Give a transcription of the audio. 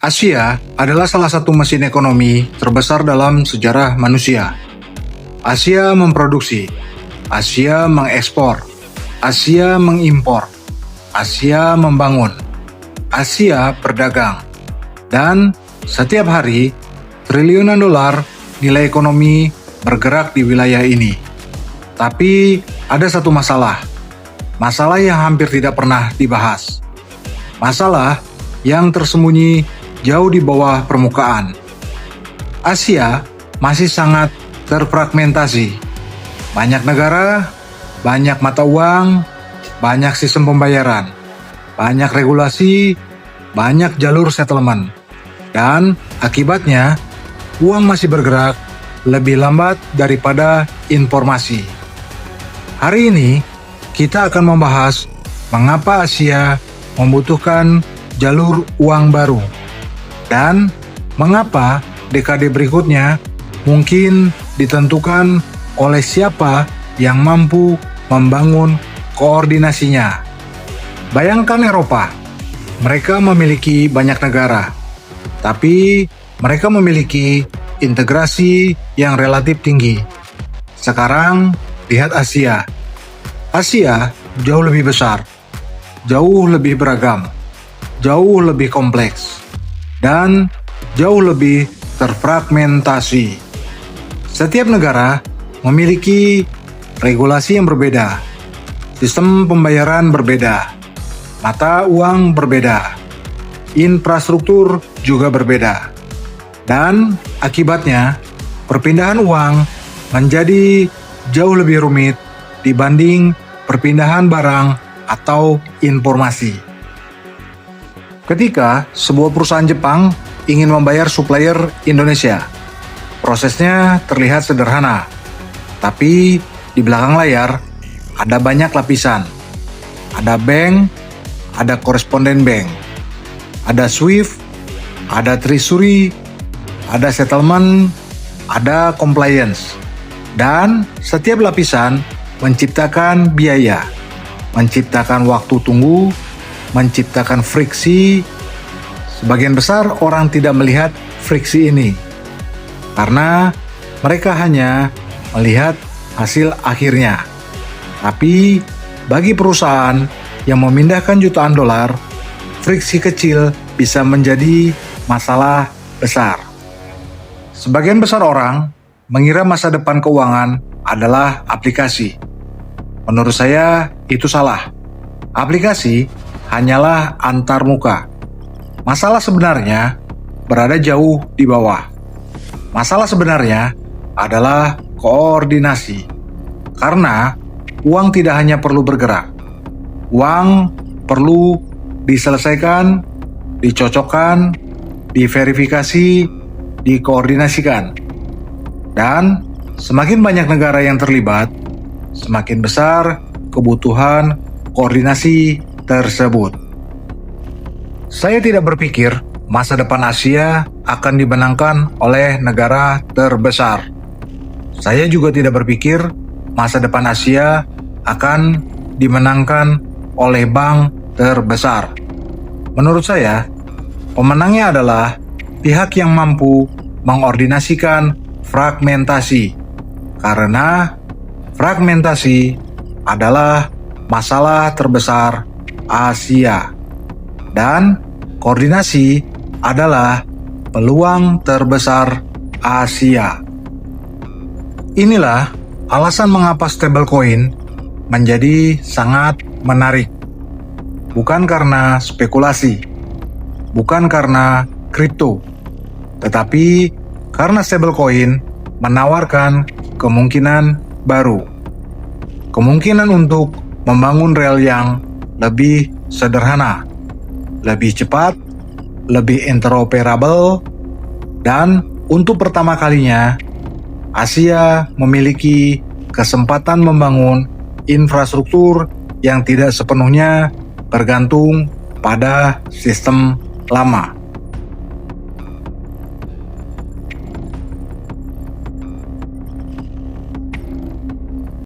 Asia adalah salah satu mesin ekonomi terbesar dalam sejarah manusia. Asia memproduksi, Asia mengekspor, Asia mengimpor, Asia membangun, Asia berdagang, dan setiap hari triliunan dolar nilai ekonomi bergerak di wilayah ini. Tapi ada satu masalah yang hampir tidak pernah dibahas. Masalah yang tersembunyi jauh di bawah permukaan. Asia masih sangat terfragmentasi. Banyak negara, banyak mata uang, banyak sistem pembayaran, banyak regulasi, banyak jalur settlement. Dan akibatnya, uang masih bergerak lebih lambat daripada informasi. Hari ini, kita akan membahas mengapa Asia membutuhkan jalur uang baru dan mengapa dekade berikutnya mungkin ditentukan oleh siapa yang mampu membangun koordinasinya. Bayangkan Eropa, mereka memiliki banyak negara, tapi mereka memiliki integrasi yang relatif tinggi. Sekarang, lihat Asia. Asia jauh lebih besar, jauh lebih beragam, jauh lebih kompleks, dan jauh lebih terfragmentasi. Setiap negara memiliki regulasi yang berbeda, sistem pembayaran berbeda, mata uang berbeda, infrastruktur juga berbeda. Dan akibatnya, perpindahan uang menjadi jauh lebih rumit dibanding perpindahan barang atau informasi. Ketika sebuah perusahaan Jepang ingin membayar supplier Indonesia, prosesnya terlihat sederhana, tapi di belakang layar ada banyak lapisan. Ada bank, ada koresponden bank, ada SWIFT, ada treasury, ada settlement, ada compliance. Dan setiap lapisan menciptakan biaya, menciptakan waktu tunggu, menciptakan friksi. Sebagian besar orang tidak melihat friksi ini, karena mereka hanya melihat hasil akhirnya. Tapi bagi perusahaan yang memindahkan jutaan dolar, friksi kecil bisa menjadi masalah besar. Sebagian besar orang mengira masa depan keuangan adalah aplikasi. Menurut saya, itu salah. Aplikasi hanyalah antarmuka. Masalah sebenarnya berada jauh di bawah. Masalah sebenarnya adalah koordinasi. Karena uang tidak hanya perlu bergerak. Uang perlu diselesaikan, dicocokkan, diverifikasi, dikoordinasikan. Dan semakin banyak negara yang terlibat, semakin besar kebutuhan koordinasi tersebut. Saya tidak berpikir masa depan Asia akan dimenangkan oleh negara terbesar. Saya juga tidak berpikir masa depan Asia akan dimenangkan oleh bank terbesar. Menurut saya, pemenangnya adalah pihak yang mampu mengordinasikan fragmentasi, karena fragmentasi adalah masalah terbesar Asia, dan koordinasi adalah peluang terbesar Asia. Inilah alasan mengapa stablecoin menjadi sangat menarik. Bukan karena spekulasi, bukan karena kripto, tetapi karena stablecoin menawarkan kemungkinan baru. Kemungkinan untuk membangun rel yang lebih sederhana, lebih cepat, lebih interoperable, dan untuk pertama kalinya, Asia memiliki kesempatan membangun infrastruktur yang tidak sepenuhnya bergantung pada sistem lama.